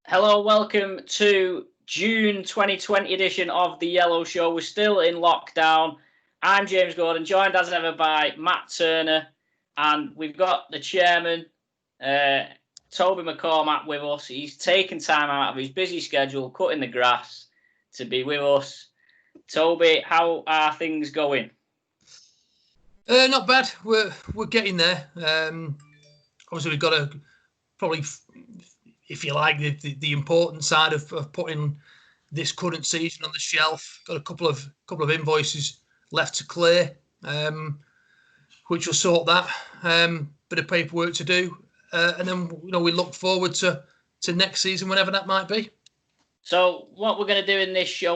Hello, welcome to June 2020 edition of The Yellow Show. We're still in lockdown. I'm James Gordon, joined as ever by Matt Turner, and we've got the chairman, Toby Macormac, with us. He's taken time out of his busy schedule, cutting the grass, to be with us. Toby, how are things going? Not bad. We're getting there. Obviously, we've got to probably, if you like, the important side of putting this current season on the shelf. Got a couple of invoices left to clear, which will sort that. Bit of paperwork to do, and then we look forward to next season, whenever that might be. So what we're going to do in this show,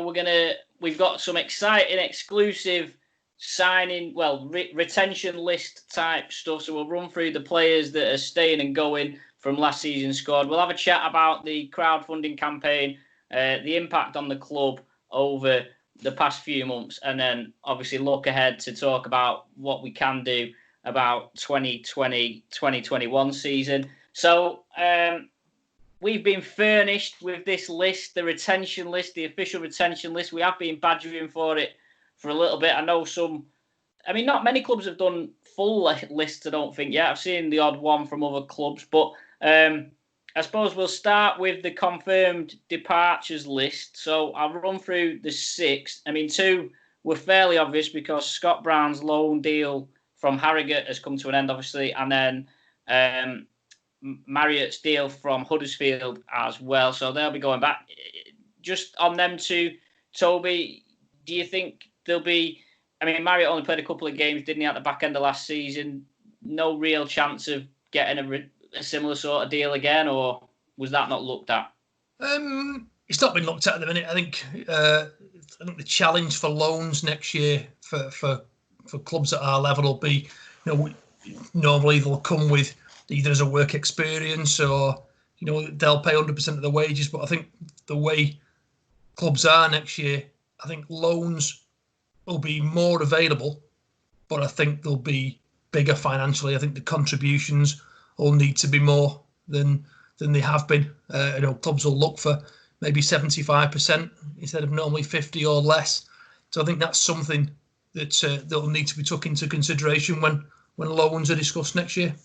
we've got some exciting exclusive signing, retention list type stuff. So we'll run through the players that are staying and going from last season's squad. We'll have a chat about the crowdfunding campaign, the impact on the club over the past few months, and then obviously look ahead to talk about what we can do about 2020-2021 season. So we've been furnished with this list, the retention list, the official retention list. We have been badgering for it for a little bit. I know not many clubs have done full lists, I don't think yet. I've seen the odd one from other clubs, but I suppose we'll start with the confirmed departures list. So I'll run through the 6. Two were fairly obvious because Scott Brown's loan deal from Harrogate has come to an end, obviously, and then Marriott's deal from Huddersfield as well. So they'll be going back. Just on them two, Toby, do you think there'll be... Marriott only played a couple of games, didn't he, at the back end of last season? No real chance of getting a similar sort of deal again, or was that not looked at? It's not been looked at the minute. I think the challenge for loans next year for clubs at our level will be, normally they'll come with either as a work experience or, they'll pay 100% of the wages. But I think the way clubs are next year, I think loans will be more available, but I think they'll be bigger financially. I think the contributions will need to be more than they have been. Clubs will look for maybe 75% instead of normally 50 or less. So I think that's something that will need to be took into consideration when loans are discussed next year.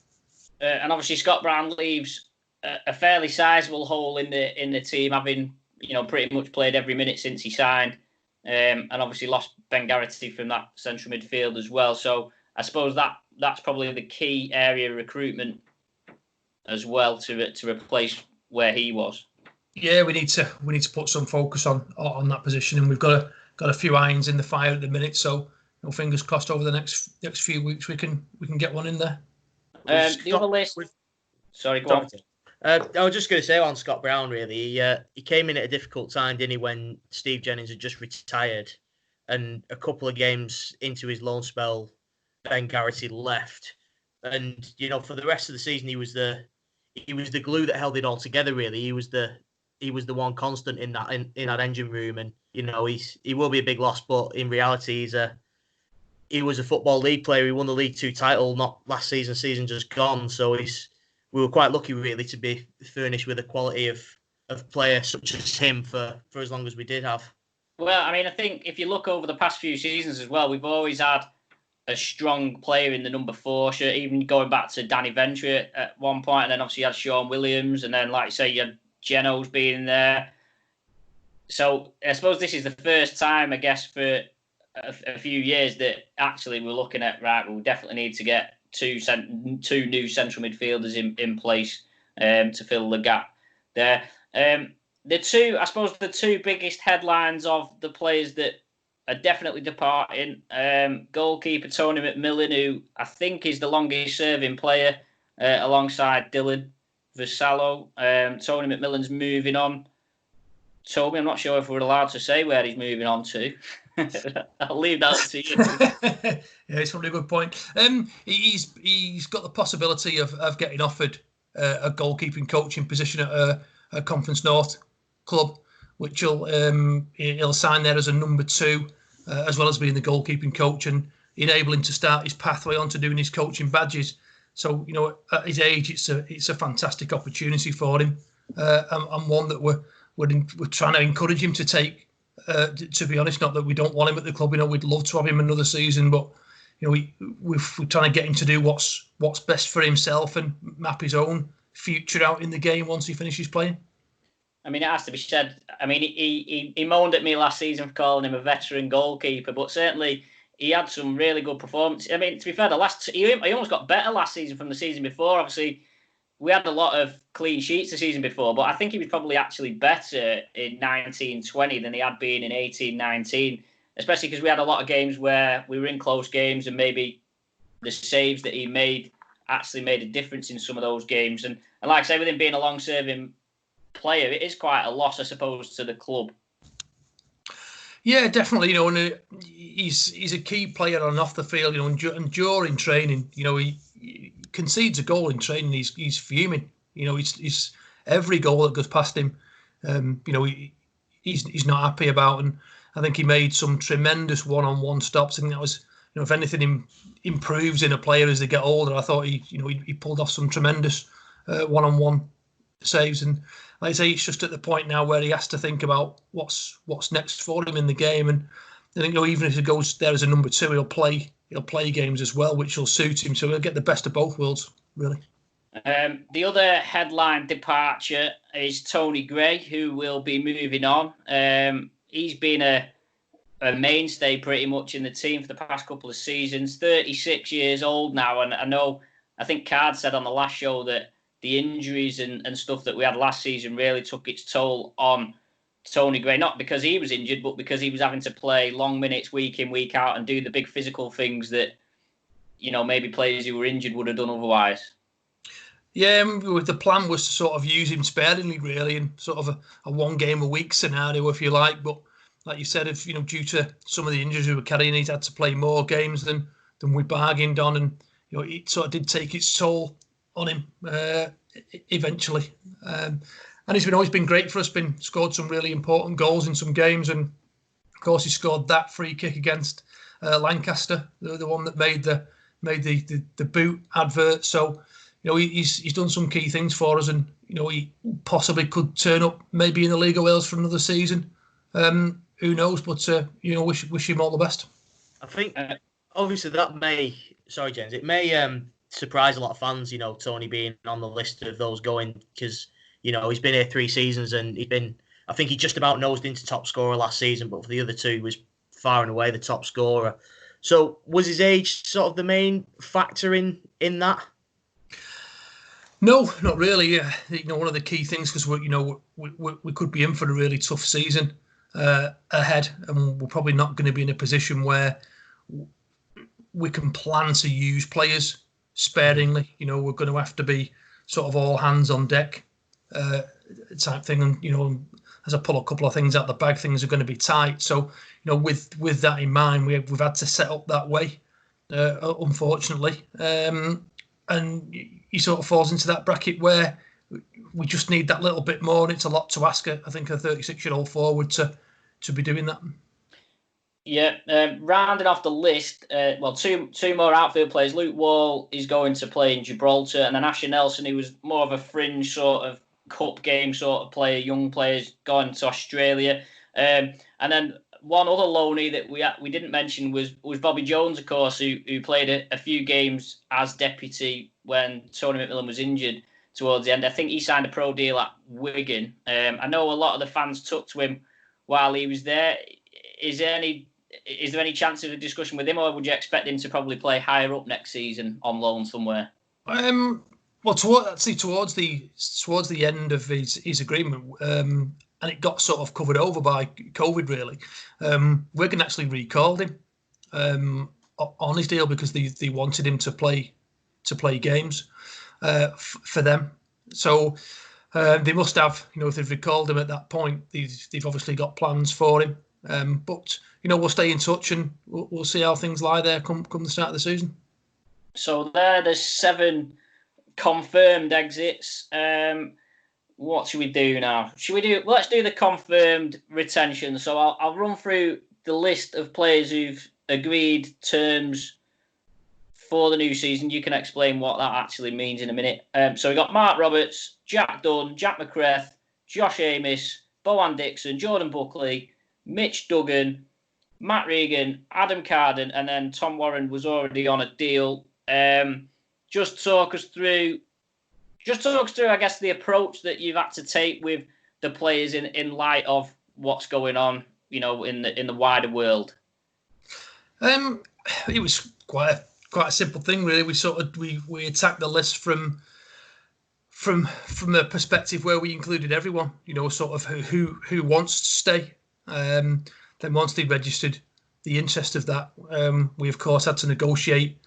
And obviously Scott Brown leaves a fairly sizable hole in the team, having pretty much played every minute since he signed. And obviously lost Ben Garrity from that central midfield as well. So I suppose that's probably the key area of recruitment as well to replace where he was. Yeah, we need to put some focus on that position, and we've got a few irons in the fire at the minute. So fingers crossed over the next few weeks we can get one in there. The other list. Sorry, go on. I was just going to say on Scott Brown, really, he came in at a difficult time, didn't he, when Steve Jennings had just retired, and a couple of games into his loan spell, Ben Garrity left, and for the rest of the season he was the glue that held it all together. Really, he was the one constant in that engine room, and he will be a big loss, but in reality he was a Football League player. He won the League 2 title not last season just gone, so we were quite lucky, really, to be furnished with a quality of player such as him for as long as we did have. Well, I think if you look over the past few seasons as well, we've always had a strong player in the number 4 shirt, even going back to Danny Ventry at one point, and then obviously you had Sean Williams, and then, like you say, you had Geno's being there. So I suppose this is the first time, I guess, for a few years that actually we're looking at, right, we'll definitely need to get two new central midfielders in place to fill the gap there. The two biggest headlines of the players that are definitely departing, goalkeeper Tony McMillan, who I think is the longest serving player alongside Dylan Vassallo. Tony McMillan's moving on. Toby, I'm not sure if we're allowed to say where he's moving on to. I'll leave that to you. Yeah, it's probably a good point. He's got the possibility of getting offered a goalkeeping coaching position at a Conference North club, which he'll sign there as a number 2, as well as being the goalkeeping coach, and enable him to start his pathway onto doing his coaching badges. So at his age, it's a fantastic opportunity for him. and one that we're trying to encourage him to take. To be honest, not that we don't want him at the club. We'd love to have him another season, but we're trying to get him to do what's best for himself and map his own future out in the game once he finishes playing. I mean, it has to be said. I mean, he moaned at me last season for calling him a veteran goalkeeper, but certainly he had some really good performances. I mean, to be fair, he almost got better last season from the season before. Obviously, we had a lot of clean sheets the season before, but I think he was probably actually better in 19-20 than he had been in 18-19, especially because we had a lot of games where we were in close games and maybe the saves that he made actually made a difference in some of those games. And like I say, with him being a long-serving player, it is quite a loss, I suppose, to the club. Yeah, definitely. And he's a key player on and off the field. And during training, he concedes a goal in training. He's fuming. He's every goal that goes past him. He's not happy about. And I think he made some tremendous one-on-one stops. I think that was, if anything improves in a player as they get older. I thought he pulled off some tremendous one-on-one saves. And like I say, it's just at the point now where he has to think about what's next for him in the game. And I think even if he goes there as a number 2, he'll play games as well, which will suit him. So he'll get the best of both worlds, really. The other headline departure is Tony Gray, who will be moving on. He's been a mainstay pretty much in the team for the past couple of seasons. 36 years old now, and I think Card said on the last show that the injuries and stuff that we had last season really took its toll on Tony Gray, not because he was injured, but because he was having to play long minutes week in, week out and do the big physical things that, maybe players who were injured would have done otherwise. Yeah, the plan was to sort of use him sparingly, really, in sort of a one game a week scenario, if you like. But like you said, if due to some of the injuries we were carrying, he's had to play more games than we bargained on, and it sort of did take its toll on him eventually. And he's always been great for us. Scored some really important goals in some games, and of course he scored that free kick against Lancaster, the one that made the boot advert. So he's done some key things for us, and he possibly could turn up maybe in the League of Wales for another season. Who knows? But wish him all the best. I think obviously that may. Sorry, James. It may surprise a lot of fans. Tony being on the list of those going, because he's been here 3 seasons and I think he just about nosed into top scorer last season, but for the other 2 he was far and away the top scorer. So was his age sort of the main factor in that? No, not really. One of the key things, because we could be in for a really tough season ahead, and we're probably not going to be in a position where we can plan to use players sparingly. We're going to have to be sort of all hands on deck type thing. And as I pull a couple of things out the bag, things are going to be tight. So with that in mind, we've had to set up that way, unfortunately. And he sort of falls into that bracket where we just need that little bit more, and it's a lot to ask, I think, a 36-year-old forward to be doing that. Yeah, rounding off the list, two more outfield players. Luke Wall is going to play in Gibraltar, and then Asher Nelson, who was more of a fringe sort of cup game sort of player, young players, going to Australia. And then one other loanee that we didn't mention was Bobby Jones, of course, who played a few games as deputy when Tony McMillan was injured towards the end. I think he signed a pro deal at Wigan. I know a lot of the fans took to him while he was there. Is there any chance of a discussion with him, or would you expect him to probably play higher up next season on loan somewhere? Well, towards the end of his agreement, and it got sort of covered over by COVID, really. Wigan actually recalled him on his deal because they wanted him to play games for them. So they must have, if they've recalled him at that point, they've obviously got plans for him. But we'll stay in touch, and we'll see how things lie there come the start of the season. So there's 7 confirmed exits. What should we do now? Let's do the confirmed retention. So I'll run through the list of players who've agreed terms for the new season. You can explain what that actually means in a minute. So we got Mark Roberts, Jack Dunn, Jack McCreth, Josh Amos, Bohan Dixon, Jordan Buckley, Mitch Duggan, Matt Regan, Adam Carden, and then Tom Warren was already on a deal. Just talk us through, I guess, the approach that you've had to take with the players in light of what's going on, in the wider world. It was quite a simple thing, really. We attacked the list from the perspective where we included everyone, sort of who wants to stay. Then once they registered the interest of that, we of course had to negotiate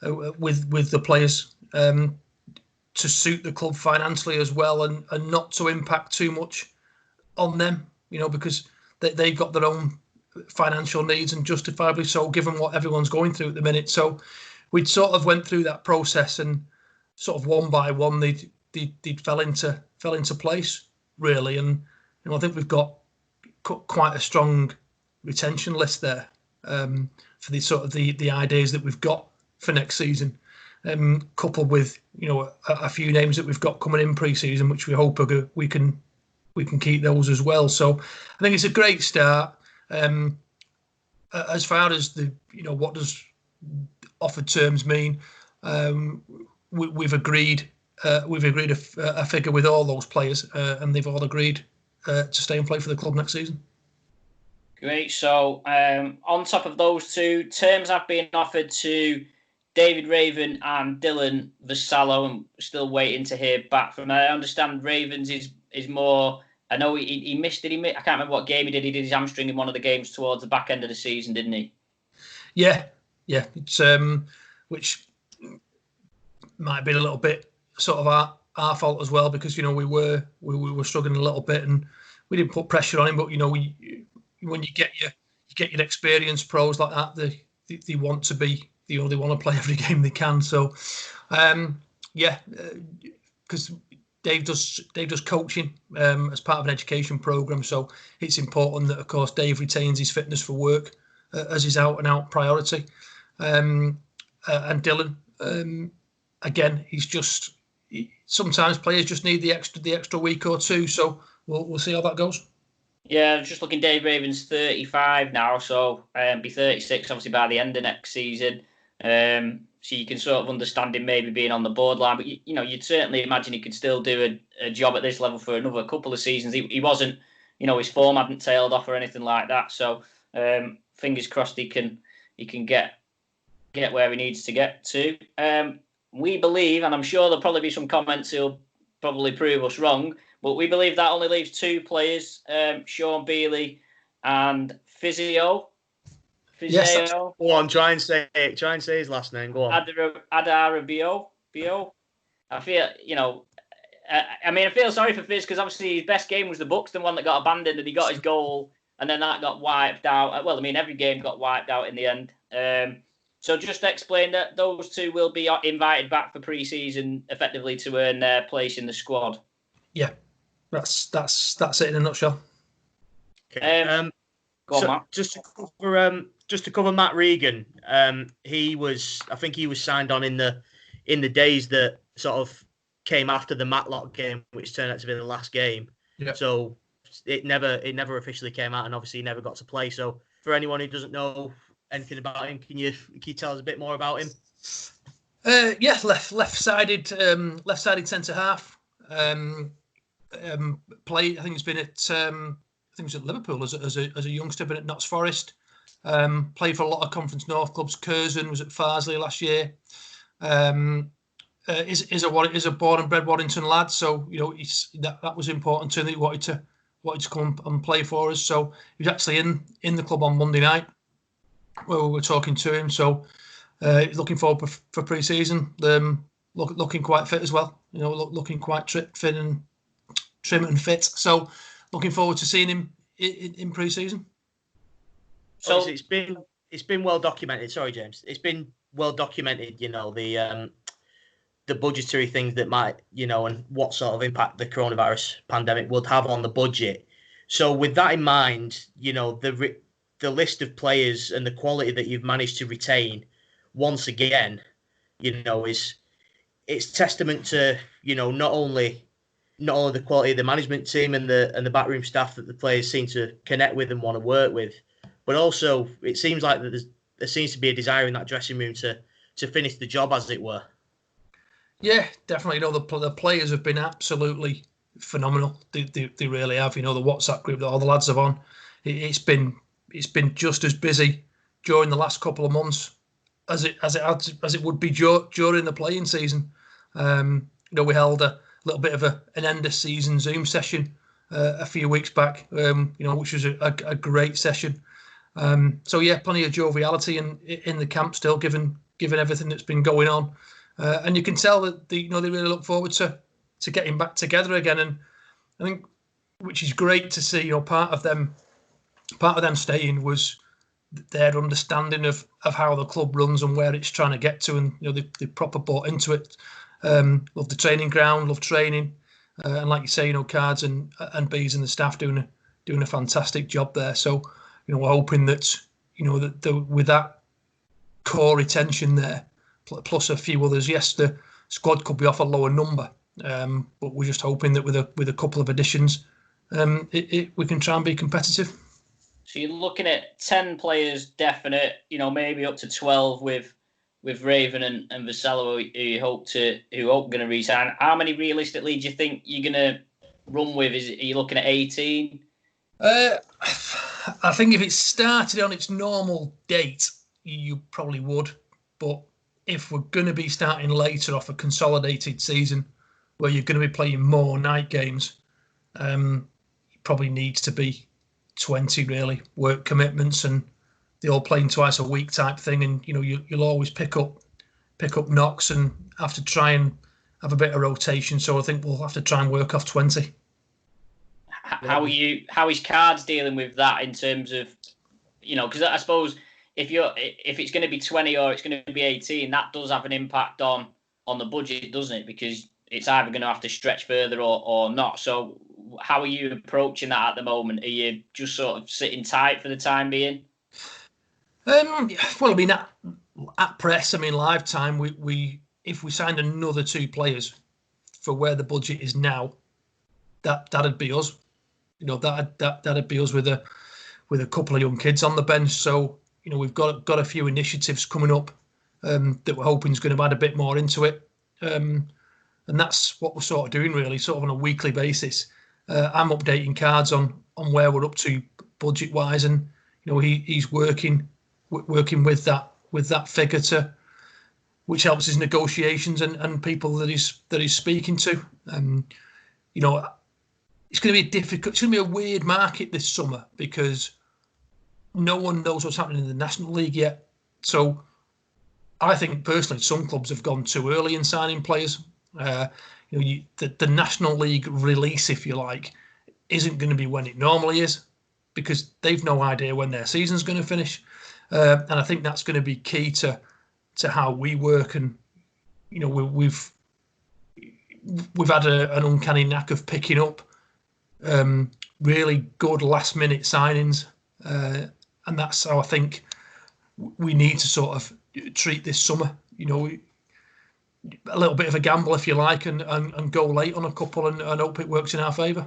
with the players to suit the club financially as well, and not to impact too much on them, because they've got their own financial needs, and justifiably so, given what everyone's going through at the minute. So we'd sort of went through that process, and sort of one by one they fell into place, really. And I think we've got quite a strong retention list there for the sort of the ideas that we've got for next season, coupled with a few names that we've got coming in pre-season, which we hope we can keep those as well. So I think it's a great start. As far as the what does offered terms mean, we've agreed a figure with all those players, and they've all agreed to stay and play for the club next season. Great. So on top of those two, terms have been offered to David Raven and Dylan Vassallo, and still waiting to hear back from. I understand Ravens is more. I know he missed. Did he miss? I can't remember what game he did. He did his hamstring in one of the games towards the back end of the season, didn't he? Yeah. It's which might be a little bit sort of our fault as well, because we were struggling a little bit, and we didn't put pressure on him. But when you get your experienced pros like that, they want to be, they want to play every game they can. So because Dave does coaching as part of an education program, so it's important that, of course, Dave retains his fitness for work as his out and out priority. And Dylan, again, sometimes players just need the extra week or two. So we'll see how that goes. Yeah, just looking. Dave Raven's 35 now, so be 36 obviously by the end of next season. So you can sort of understand him maybe being on the borderline, but you'd certainly imagine he could still do a job at this level for another couple of seasons. He wasn't, his form hadn't tailed off or anything like that. So fingers crossed he can get where he needs to get to. We believe, and I'm sure there'll probably be some comments who'll probably prove us wrong, but we believe that only leaves two players, Sean Bealey and Physio. Yes, go on, try and say his last name. Go on. Adarabio. I feel, I feel sorry for Fizz, because obviously his best game was the Buxton one that got abandoned, and he got his goal, and then that got wiped out. Well, every game got wiped out in the end. So just explain that those two will be invited back for pre-season, effectively, to earn their place in the squad. Yeah, that's it in a nutshell. Okay. Go on, Matt. Just to cover Matt Regan, he was signed on in the days that sort of came after the Matlock game, which turned out to be the last game. Yeah. So it never officially came out, and obviously he never got to play. So for anyone who doesn't know anything about him, can you tell us a bit more about him? Left-sided centre half. Played. I think he's been at. I think he was at Liverpool as a youngster, been at Notts Forest. Played for a lot of Conference North clubs. Curzon was at Farsley last year. Is a born and bred Warrington lad, so that was important to him. That he wanted to come and play for us. So he was actually in the club on Monday night where we were talking to him. So he's looking forward for pre-season. Looking quite fit as well. Looking quite thin and trim and fit. So looking forward to seeing him in pre-season. So it's been well documented. Sorry, James. It's been well documented. The budgetary things that might, and what sort of impact the coronavirus pandemic would have on the budget. So with that in mind, the list of players and the quality that you've managed to retain, once again, it's testament to not only the quality of the management team and the backroom staff that the players seem to connect with and want to work with, but also it seems like that there seems to be a desire in that dressing room to finish the job, as it were. Yeah, definitely. The players have been absolutely phenomenal. They really have. The WhatsApp group that all the lads have on, it's been just as busy during the last couple of months as it would be during the playing season. We held a little bit of an end of season Zoom session a few weeks back, which was a great session. So yeah, plenty of joviality in the camp still, given everything that's been going on, and you can tell that they really look forward to getting back together again. And I think, which is great to see, part of them staying was their understanding of how the club runs and where it's trying to get to, and they proper bought into it. Love the training ground, love training, and like you say, Cards and Bees and the staff doing a fantastic job there. So we're hoping that that with that core retention there, plus a few others. Yes, the squad could be off a lower number, but we're just hoping that with a couple of additions, we can try and be competitive. So you're looking at 10 players definite, maybe up to 12 with Raven and Vassallo who are going to resign. How many realistically do you think you're going to run with? Are you looking at 18? I think if it started on its normal date, you probably would. But if we're going to be starting later off a consolidated season where you're going to be playing more night games, it probably needs to be 20 really. Work commitments and the all playing twice a week type thing, and you'll always pick up knocks and have to try and have a bit of rotation. So I think we'll have to try and work off 20. How is Cards dealing with that in terms of, because I suppose if it's going to be 20 or it's going to be 18, that does have an impact on the budget, doesn't it? Because it's either going to have to stretch further or not. So how are you approaching that at the moment? Are you just sort of sitting tight for the time being? Well, I mean, at press, live time, we if we signed another 2 players for where the budget is now, that'd be us. That'd be us with a couple of young kids on the bench. So we've got a few initiatives coming up that we're hoping is going to add a bit more into it, and that's what we're sort of doing really, sort of on a weekly basis. I'm updating Cards on where we're up to budget wise, and he's working with that figure which helps his negotiations and people that he's speaking to. It's going to be difficult. It's going to be a weird market this summer because no one knows what's happening in the National League yet. So I think personally some clubs have gone too early in signing players. The National League release, if you like, isn't going to be when it normally is because they've no idea when their season's going to finish. And I think that's going to be key to how we work. And we've had an uncanny knack of picking up really good last minute signings, and that's how I think we need to sort of treat this summer. A little bit of a gamble, if you like, and go late on a couple and hope it works in our favour.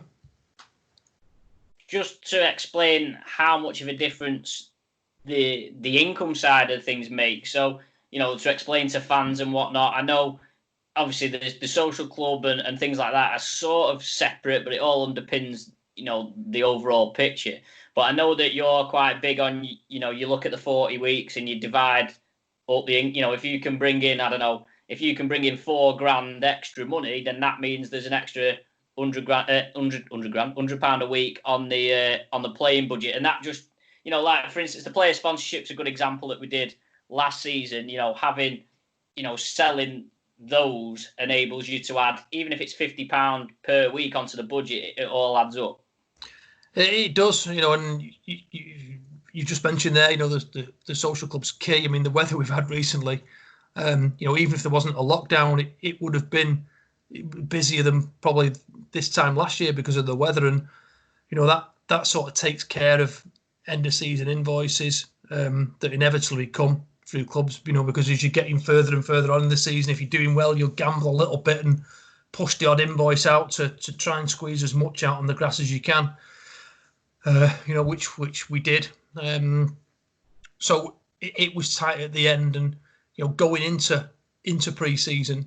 Just to explain how much of a difference the income side of things make. So, to explain to fans and whatnot, I know obviously the social club and things like that are sort of separate, but it all underpins, the overall picture. But I know that you're quite big on, you look at the 40 weeks and you divide up if you can bring in, I don't know, if you can bring in £4,000 extra money, then that means there's an extra £100 a week on the playing budget. And that just, like for instance, the player sponsorship's a good example that we did last season. Having, selling those enables you to add, even if it's £50 per week onto the budget, it all adds up. It does, and you just mentioned there, the social club's key. The weather we've had recently, even if there wasn't a lockdown, it would have been busier than probably this time last year because of the weather, and that sort of takes care of end of season invoices that inevitably come through clubs, because as you're getting further and further on in the season, if you're doing well, you'll gamble a little bit and push the odd invoice out to try and squeeze as much out on the grass as you can. Which we did. So it was tight at the end, and going into pre-season,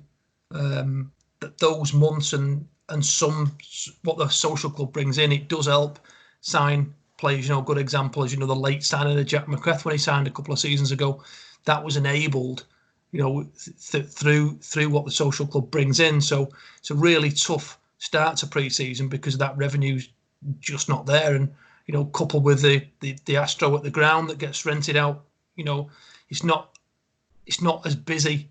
that those months and some what the social club brings in, it does help sign players. Good example is the late signing of Jack McGrath when he signed a couple of seasons ago. That was enabled, through what the social club brings in. So it's a really tough start to pre-season because that revenue's just not there, and coupled with the Astro at the ground that gets rented out, it's not as busy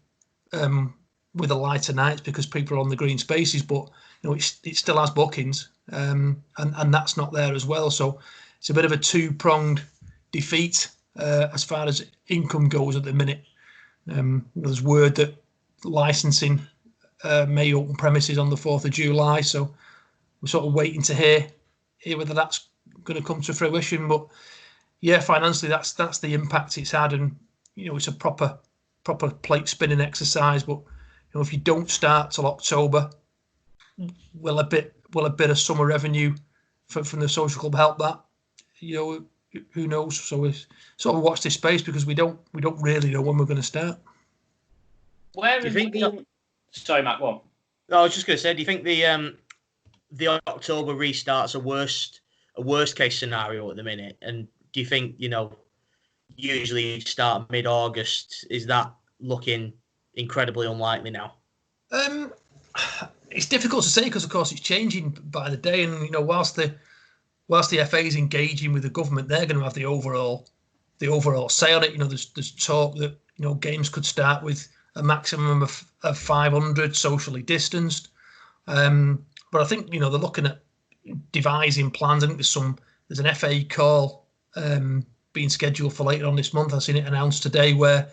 with the lighter nights because people are on the green spaces, but it still has bookings, and that's not there as well. So it's a bit of a two-pronged defeat as far as income goes at the minute. There's word that licensing may open premises on the 4th of July, so we're sort of waiting to hear whether that's going to come to fruition. But yeah, financially that's the impact it's had, and it's a proper plate spinning exercise. But if you don't start till October, will a bit of summer revenue from the social club help that? Who knows? So we sort of watch this space because we don't really know when we're going to start. Where do you think? Sorry, Matt. Go on. No, I was just going to say, do you think the October restart's a worst case scenario at the minute? And do you think usually start mid-August? Is that looking incredibly unlikely now? It's difficult to say because, of course, it's changing by the day. And whilst the FA is engaging with the government, they're going to have the overall say on it. There's talk that games could start with a maximum of 500 socially distanced. But I think they're looking at devising plans. I think there's an FA call being scheduled for later on this month. I've seen it announced today where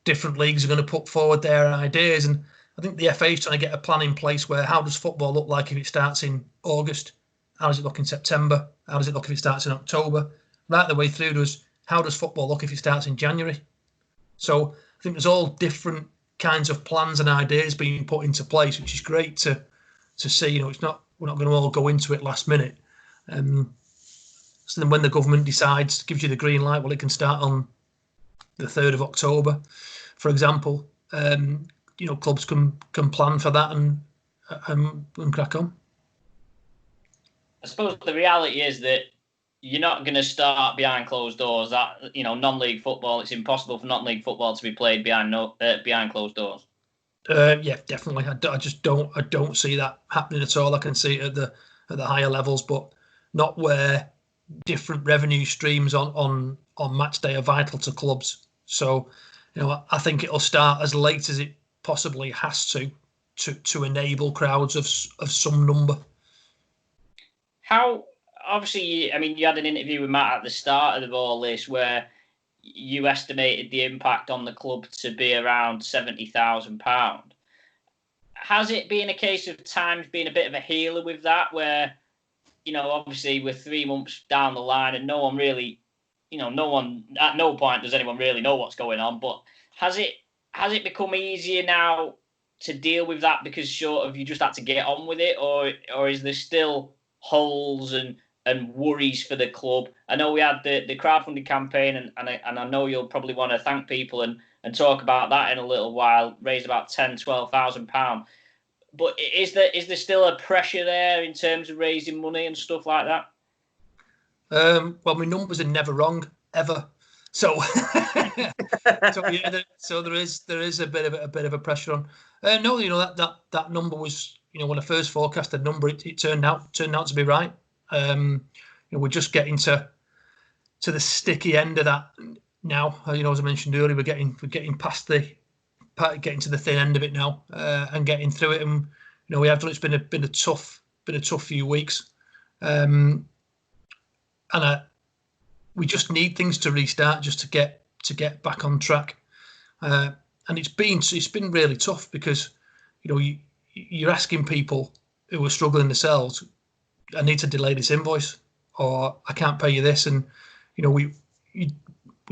different leagues are going to put forward their ideas, and I think the FA is trying to get a plan in place where how does football look like if it starts in August? How does it look in September? How does it look if it starts in October? Right the way through to how does football look if it starts in January? So I think there's all different kinds of plans and ideas being put into place, which is great to see. We're not going to all go into it last minute. So then when the government gives you the green light, well, it can start on the 3rd of October, for example. Clubs can plan for that and crack on. I suppose the reality is that you're not going to start behind closed doors. That non-league football, it's impossible for non-league football to be played behind closed doors. Yeah, definitely. I just don't see that happening at all. I can see it at the higher levels, but not where different revenue streams on match day are vital to clubs. So, I think it'll start as late as it possibly has to enable crowds of some number. How, obviously, you had an interview with Matt at the start of all this where you estimated the impact on the club to be around £70,000. Has it been a case of times being a bit of a healer with that, where, obviously we're 3 months down the line and no one really, at no point does anyone really know what's going on, but has it become easier now to deal with that because sort of you just had to get on with it, or is there still holes and worries for the club? I know we had the crowdfunding campaign, and I know you'll probably want to thank people and talk about that in a little while, raised about £10,000-12,000. But is there still a pressure there in terms of raising money and stuff like that? Well, my numbers are never wrong ever, so so there is a bit of a pressure on. No, that number was, when I first forecast the number, it turned out to be right. We're just getting to the sticky end of that now. As I mentioned earlier, we're getting past getting to the thin end of it now, and getting through it. And we have done. It's been a tough few weeks, and we just need things to restart just to get back on track. And it's been really tough because you're asking people who are struggling themselves, I need to delay this invoice, or I can't pay you this, and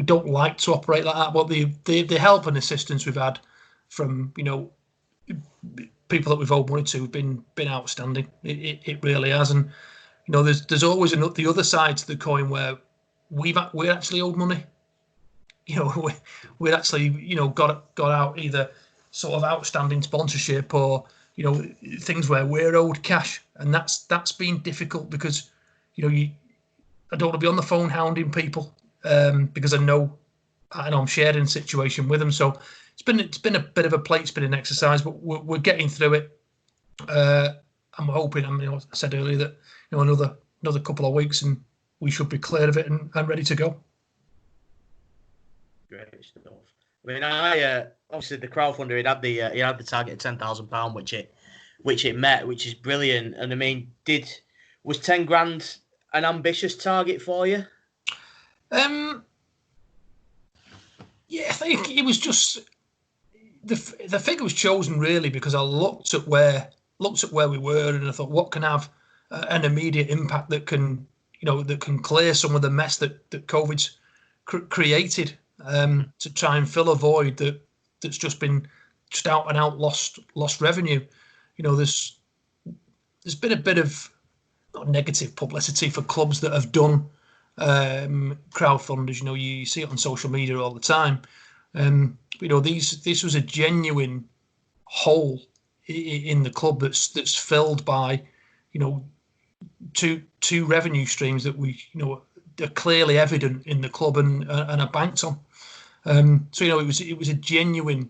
don't like to operate like that. But the help and assistance we've had from people that we've owed money to have been outstanding. It really has. And there's always the other side to the coin where we're actually owed money. We're actually got out either sort of outstanding sponsorship or things where we're owed cash, and that's been difficult because I don't want to be on the phone hounding people because I know I'm sharing a situation with them. So it's been a bit of a plate spinning exercise, but we're getting through it. I'm hoping. I said earlier that another couple of weeks and we should be clear of it and ready to go. Great stuff. I mean, obviously the crowdfunder he had the target of £10,000, which it met, which is brilliant. And I mean, was 10 grand an ambitious target for you? Yeah, I think it was just the figure was chosen really because I looked at where we were and I thought, what can have an immediate impact that can clear some of the mess that COVID's created, to try and fill a void that's just been just out and out lost revenue. There's been a bit of not negative publicity for clubs that have done crowdfunders. You see it on social media all the time. This was a genuine hole in the club that's filled by two revenue streams that we are clearly evident in the club and are banked on. So it was a genuine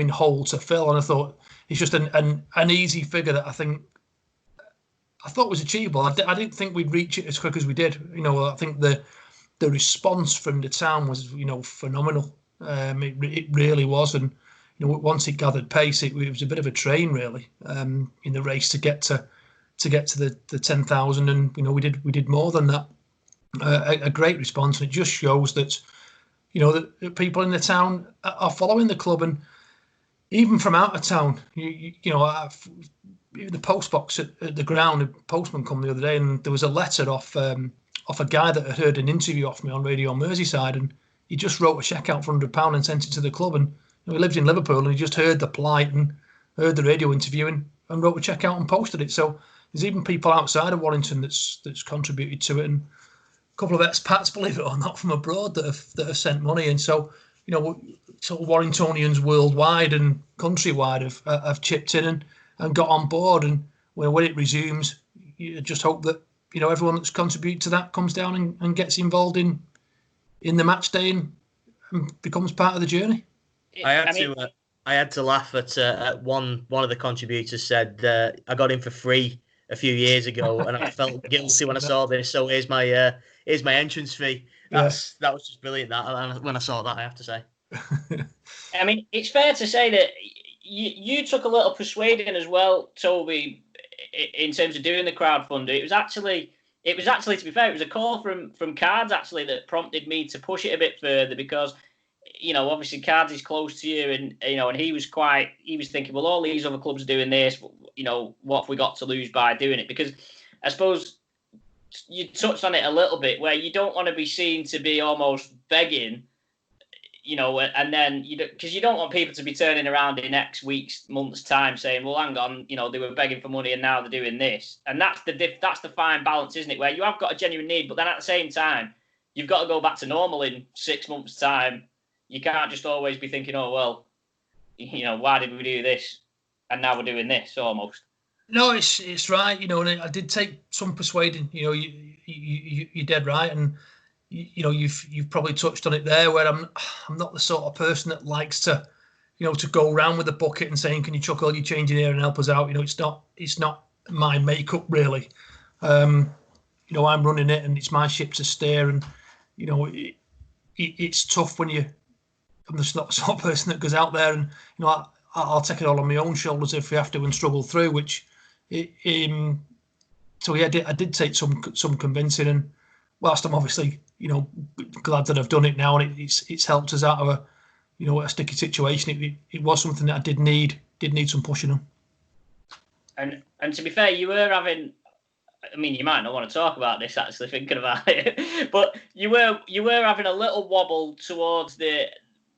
hole to fill, and I thought it's just an easy figure that I thought was achievable. I didn't think we'd reach it as quick as we did. I think the response from the town was phenomenal. It really was, and once it gathered pace, it was a bit of a train really in the race to get to the 10,000, and we did more than that. A great response, and it just shows that that people in the town are following the club, and even from out of town, the post box at the ground, a postman come the other day, and there was a letter off a guy that had heard an interview off me on Radio Merseyside, and he just wrote a cheque out for £100 and sent it to the club. And he lives in Liverpool, and he just heard the plight and heard the radio interview and wrote a cheque out and posted it. So there's even people outside of Warrington that's contributed to it, and a couple of expats, believe it or not, from abroad that have sent money. And so sort of Warringtonians worldwide and countrywide have chipped in and got on board. And when it resumes, you just hope that everyone that's contributed to that comes down and gets involved in the match day and becomes part of the journey. I had to laugh at one of the contributors said I got in for free a few years ago and I felt guilty when I saw this. So here's my entrance fee. That was just brilliant. That when I saw that, I have to say. I mean, it's fair to say that you took a little persuading as well, Toby, in terms of doing the crowdfunder. It was actually, to be fair, it was a call from Cards actually that prompted me to push it a bit further because, obviously Cards is close to you, and and he was thinking, well, all these other clubs are doing this, what have we got to lose by doing it? Because I suppose you touched on it a little bit, where you don't want to be seen to be almost begging, and then because you don't want people to be turning around in X months time saying, well, hang on, they were begging for money and now they're doing this. And that's the fine balance, isn't it? Where you have got a genuine need, but then at the same time, you've got to go back to normal in 6 months' time. You can't just always be thinking, oh, well, why did we do this? And now we're doing this almost. No, it's right. And I did take some persuading. You're dead right, and you've probably touched on it there. Where I'm not the sort of person that likes to, to go around with a bucket and saying, "Can you chuck all your change in here and help us out?" It's not my makeup really. I'm running it, and it's my ship to steer, and it's tough when I'm just not the sort of person that goes out there and I'll take it all on my own shoulders if we have to and struggle through. I did take some convincing, and whilst I'm obviously glad that I've done it now and it's helped us out of a sticky situation, it was something that I did need some pushing on. And to be fair, you were having I mean, you might not want to talk about this, actually, thinking about it, but you were having a little wobble towards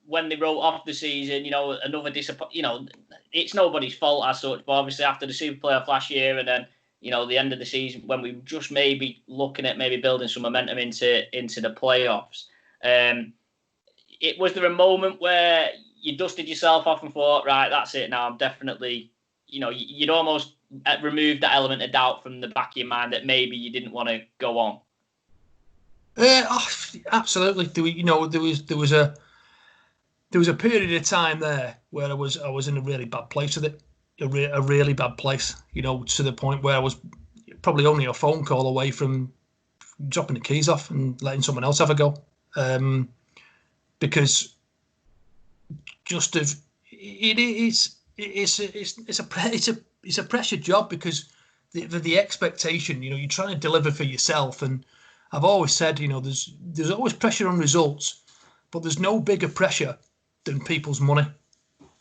when they wrote off the season. Another disappointment. It's nobody's fault as such, but obviously after the Super Playoff last year, and then the end of the season when we just maybe looking at maybe building some momentum into the playoffs. Was there a moment where you dusted yourself off and thought, right, that's it now, I'm definitely, you'd almost remove that element of doubt from the back of your mind that maybe you didn't want to go on? Absolutely. There was a period of time there where I was in a really bad place with it, a really bad place, to the point where I was probably only a phone call away from dropping the keys off and letting someone else have a go. Because just it's a pressure job, because the expectation, you're trying to deliver for yourself, and I've always said, there's always pressure on results, but there's no bigger pressure than people's money,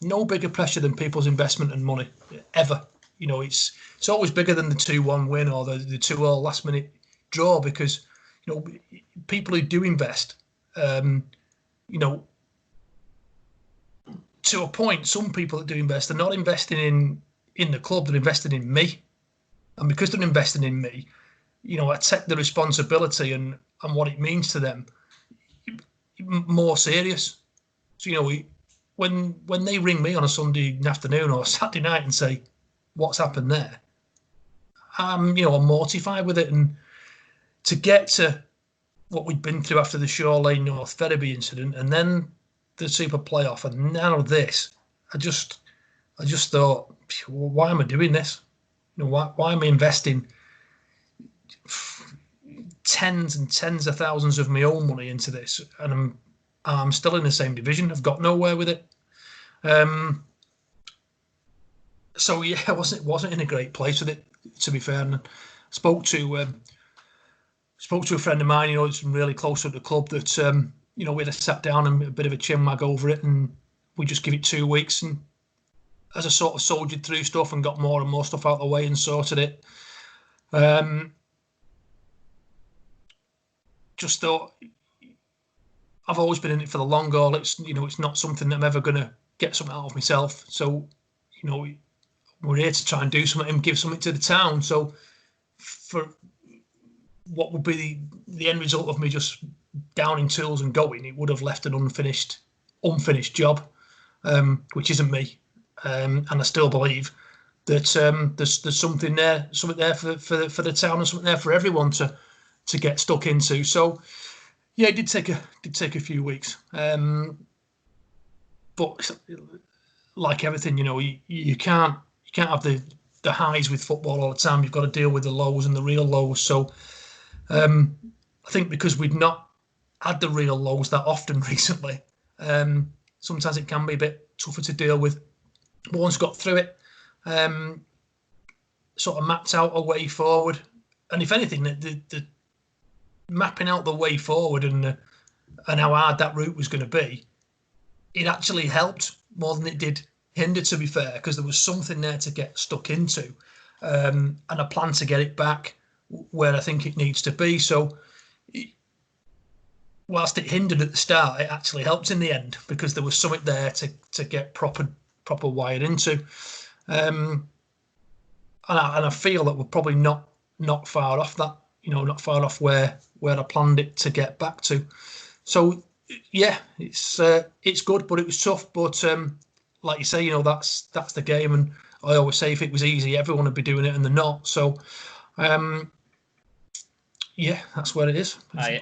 no bigger pressure than people's investment and money ever. It's always bigger than the 2-1 win or the 2-2 last minute draw, because people who do invest, to a point, some people that do invest are not investing in the club, they're investing in me. And because they're investing in me, I take the responsibility and what it means to them more serious. So, when they ring me on a Sunday afternoon or Saturday night and say, what's happened there? I'm mortified with it. And to get to what we'd been through after the Shaw Lane North Ferriby incident, and then the Super Playoff, and now this, I just thought, why am I doing this? Why am I investing tens and tens of thousands of my own money into this, and I'm still in the same division. I've got nowhere with it. So yeah, I wasn't in a great place with it, to be fair. And I spoke to a friend of mine, that's really close to the club, that we had sat down and a bit of a chinwag over it, and we just give it 2 weeks. And as I sort of soldiered through stuff and got more and more stuff out of the way and sorted it, just thought, I've always been in it for the long haul. It's not something that I'm ever going to get something out of myself. So, we're here to try and do something and give something to the town. So, for what would be the end result of me just downing tools and going, it would have left an unfinished job, which isn't me. And I still believe that there's something there for the town, and something there for everyone to get stuck into. So yeah, it did take a few weeks, but like everything, you can't have the highs with football all the time. You've got to deal with the lows and the real lows. So I think because we've not had the real lows that often recently, sometimes it can be a bit tougher to deal with. But once got through it, sort of mapped out a way forward, and if anything, the mapping out the way forward and how hard that route was going to be, it actually helped more than it did hinder, to be fair, because there was something there to get stuck into, and a plan to get it back where I think it needs to be. So whilst it hindered at the start, it actually helped in the end, because there was something there to get proper wired into. And I feel that we're probably not far off that, not far off where I planned it to get back to. So yeah, it's good, but it was tough. But like you say, that's the game. And I always say, if it was easy, everyone would be doing it, and they're not. So yeah, that's where it is. I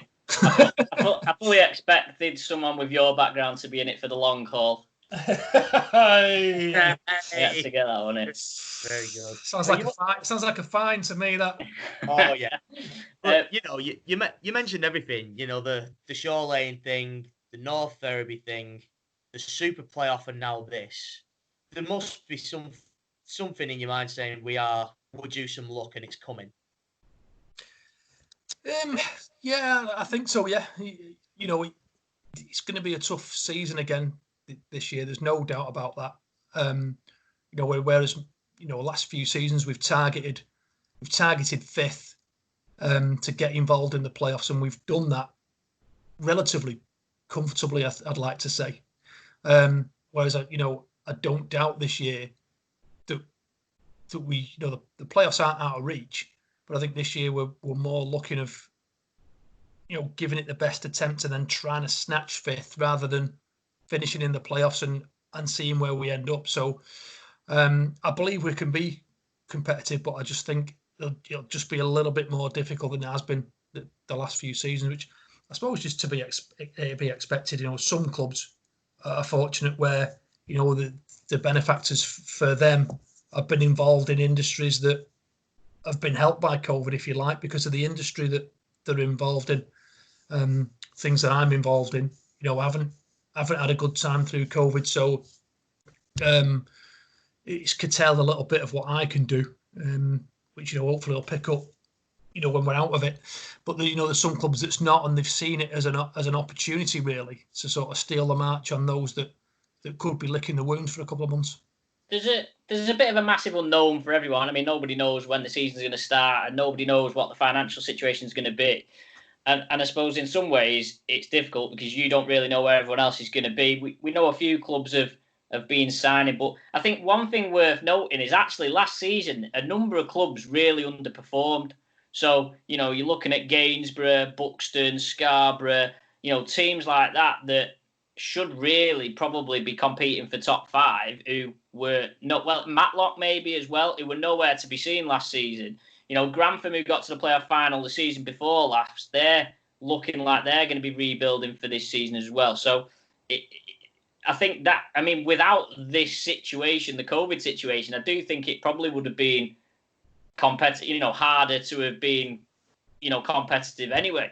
fully expected someone with your background to be in it for the long haul. Yeah, to get that one in. Very good. Sounds like a fine to me, that. Oh yeah. But you mentioned everything. The Shaw Lane thing, the North Ferriby thing, the Super Playoff, and now this. There must be something in your mind saying we're due some luck and it's coming. Yeah, I think so. Yeah, it's going to be a tough season again this year. There's no doubt about that. Whereas last few seasons we've targeted fifth, to get involved in the playoffs, and we've done that relatively comfortably, I'd like to say. Whereas, I don't doubt this year that we, the playoffs aren't out of reach, but I think this year we're more looking of, giving it the best attempt and then trying to snatch fifth rather than finishing in the playoffs and seeing where we end up. So I believe we can be competitive, but I just think it'll just be a little bit more difficult than it has been the last few seasons, which I suppose just to be expected. Some clubs are fortunate where, the benefactors for them have been involved in industries that have been helped by COVID, if you like, because of the industry that they're involved in. Things that I'm involved in, haven't had a good time through COVID, so it's curtailed a little bit of what I can do, which hopefully will pick up, when we're out of it. But there's some clubs that's not, and they've seen it as an opportunity really to sort of steal the march on those that could be licking the wound for a couple of months. There's a bit of a massive unknown for everyone. I mean, nobody knows when the season's going to start, and nobody knows what the financial situation is going to be. And I suppose in some ways it's difficult because you don't really know where everyone else is going to be. We know a few clubs have been signing, but I think one thing worth noting is actually last season a number of clubs really underperformed. So, you're looking at Gainsborough, Buxton, Scarborough, teams like that should really probably be competing for top five, who were not, well, Matlock maybe as well, who were nowhere to be seen last season. Grantham, who got to the playoff final the season before last, they're looking like they're going to be rebuilding for this season as well. So I think that, without this situation, the COVID situation, I do think it probably would have been competitive, harder to have been, competitive anyway.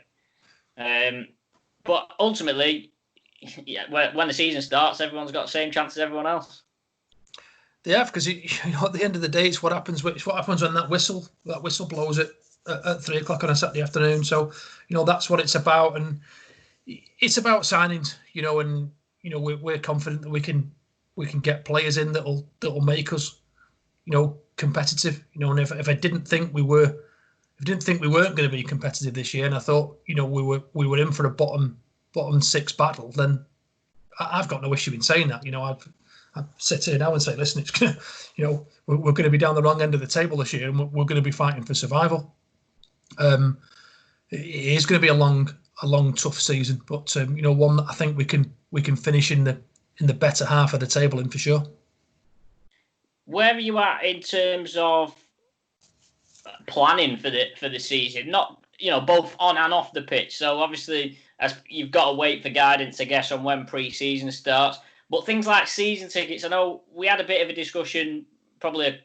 But ultimately, when the season starts, everyone's got the same chance as everyone else. They have, because at the end of the day, it's what happens when that whistle blows at 3:00 on a Saturday afternoon. So that's what it's about, and it's about signings. And we're confident that we can get players in that'll make us competitive. And if I didn't think we weren't going to be competitive this year, and I thought we were in for a bottom six battle, then I've got no issue in saying that. I sit here now and say, listen, it's gonna, we're going to be down the wrong end of the table this year, and we're going to be fighting for survival. It is going to be a long, tough season, but one that I think we can finish in the better half of the table in for sure. Where are you at in terms of planning for the season? Not both on and off the pitch. So obviously, as you've got to wait for guidance, I guess, on when pre-season starts. But things like season tickets, I know we had a bit of a discussion probably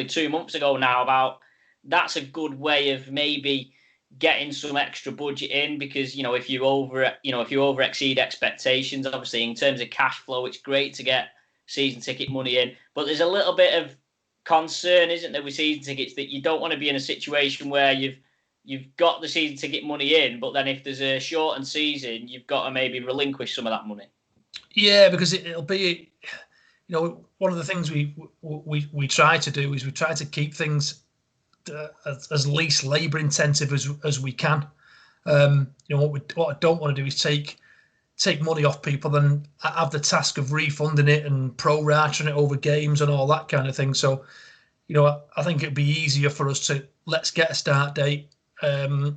2 months ago now about that's a good way of maybe getting some extra budget in, because if you over exceed expectations, obviously in terms of cash flow, it's great to get season ticket money in. But there's a little bit of concern, isn't there, with season tickets, that you don't want to be in a situation where you've got the season ticket money in, but then if there's a shortened season, you've got to maybe relinquish some of that money. Yeah, because it'll be, one of the things we try to do is we try to keep things as least labour intensive as we can. What I don't want to do is take money off people and have the task of refunding it and pro-rating it over games and all that kind of thing. So, I think it'd be easier for us to let's get a start date, and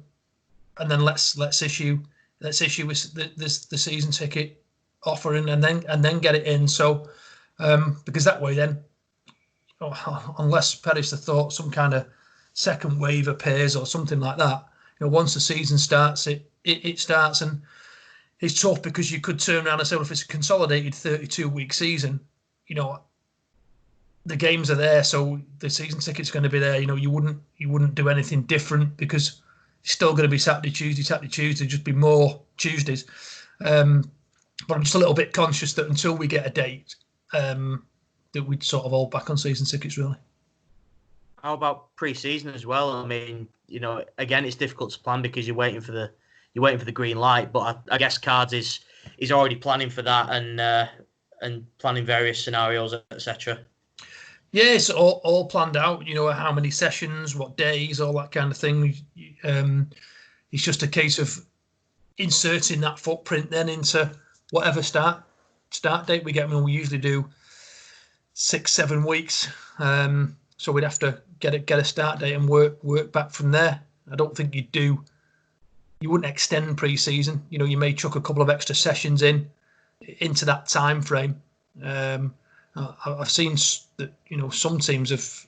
then let's issue the season ticket offering and then get it in. So because that way then, unless perish the thought some kind of second wave appears or something like that, once the season starts, it starts, and it's tough because you could turn around and say, well, if it's a consolidated 32-week season, the games are there, so the season ticket's going to be there. You wouldn't do anything different because it's still going to be Saturday, Tuesday, just be more Tuesdays. But I'm just a little bit conscious that until we get a date, that we'd sort of hold back on season tickets, really. How about pre-season as well? I mean, again, it's difficult to plan because you're waiting for the green light. But I guess Cards is already planning for that and planning various scenarios, etc. Yeah, it's all planned out. You know, how many sessions, what days, all that kind of thing. It's just a case of inserting that footprint then into whatever start date we get. I mean, we usually do 6-7 weeks, so we'd have to get a start date and work back from there. I don't think you wouldn't extend pre-season. You know, you may chuck a couple of extra sessions into that time frame. I've seen that, you know, some teams have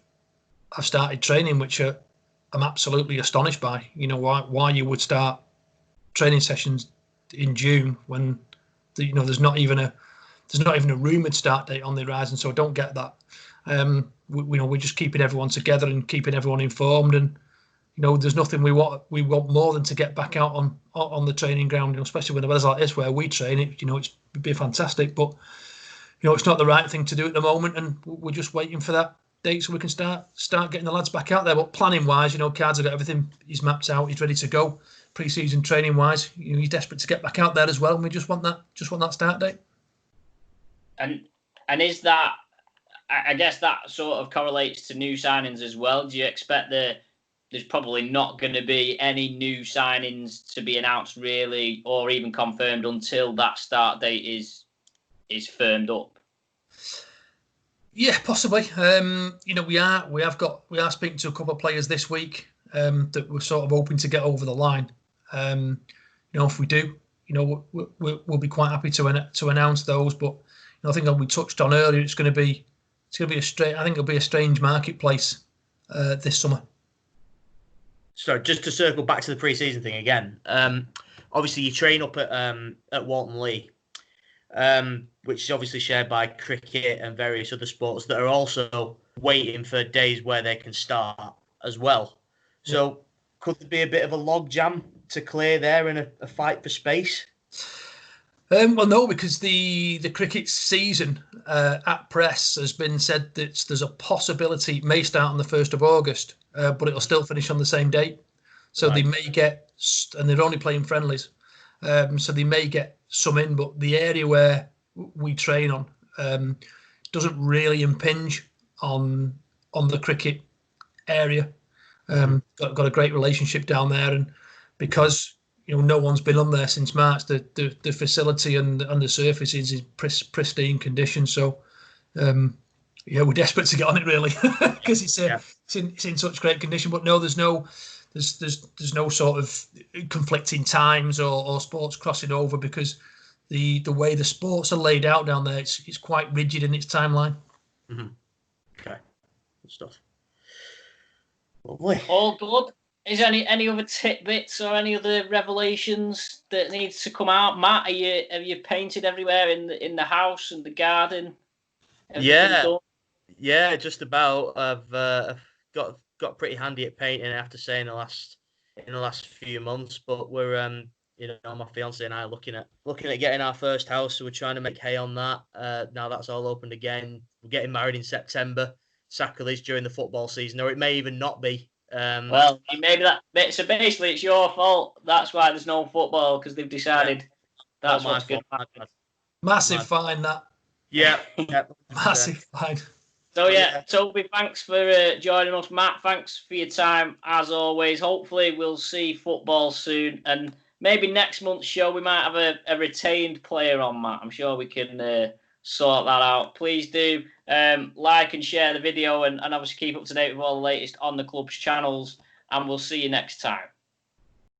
started training, which I'm absolutely astonished by. You know, why you would start training sessions in June when there's not even a rumoured start date on the horizon. So I don't get that. We're just keeping everyone together and keeping everyone informed, and you know, there's nothing we want more than to get back out on the training ground. You know, especially when the weather's like this where we train. It'd be fantastic, but you know, it's not the right thing to do at the moment, and we're just waiting for that date so we can start getting the lads back out there. But planning wise, you know, Cards have got everything. He's mapped out. He's ready to go. Pre-season training wise, you know, he's desperate to get back out there as well, and we just want that start date. And is that, I guess that sort of correlates to new signings as well. Do you expect there's probably not going to be any new signings to be announced really, or even confirmed until that start date is firmed up? Yeah, possibly. You know, we are speaking to a couple of players this week that we're sort of hoping to get over the line. You know, if we do, you know, we'll be quite happy to announce those. But you know, I think like we touched on earlier, it's going to be I think it'll be a strange marketplace this summer. So just to circle back to the pre-season thing again, obviously you train up at Walton Lee, which is obviously shared by cricket and various other sports that are also waiting for days where they can start as well. So could there be a bit of a log jam to clear there and a fight for space? Well, no, because the cricket season at press has been said that there's a possibility it may start on the 1st of August, but it'll still finish on the same date. So They may get, and they're only playing friendlies, so they may get some in, but the area where we train on doesn't really impinge on the cricket area. Got a great relationship down there, and because you know no one's been on there since March, the facility and the surface is in pristine condition. So we're desperate to get on it really because it's in such great condition. But no, there's no sort of conflicting times or sports crossing over, because the way the sports are laid out down there, it's quite rigid in its timeline. Mm-hmm. Okay, good stuff. Lovely. All good. Is any other tidbits or any other revelations that needs to come out? Matt, have you painted everywhere in the house and the garden? Yeah, just about. I've got pretty handy at painting, I have to say, in the last few months. But we're you know, my fiance and I are looking at getting our first house, so we're trying to make hay on that. Now that's all opened again. We're getting married in September. Sacrilege during the football season, or it may even not be. Well, maybe that. So basically, it's your fault. That's why there's no football, because they've decided that's what's going to happen. Massive fine, that. Yeah. Massive fine. So Toby, thanks for joining us. Matt, thanks for your time as always. Hopefully, we'll see football soon, and maybe next month's show we might have a retained player on, Matt. I'm sure we can sort that out. Please do like and share the video, and obviously keep up to date with all the latest on the club's channels, and we'll see you next time.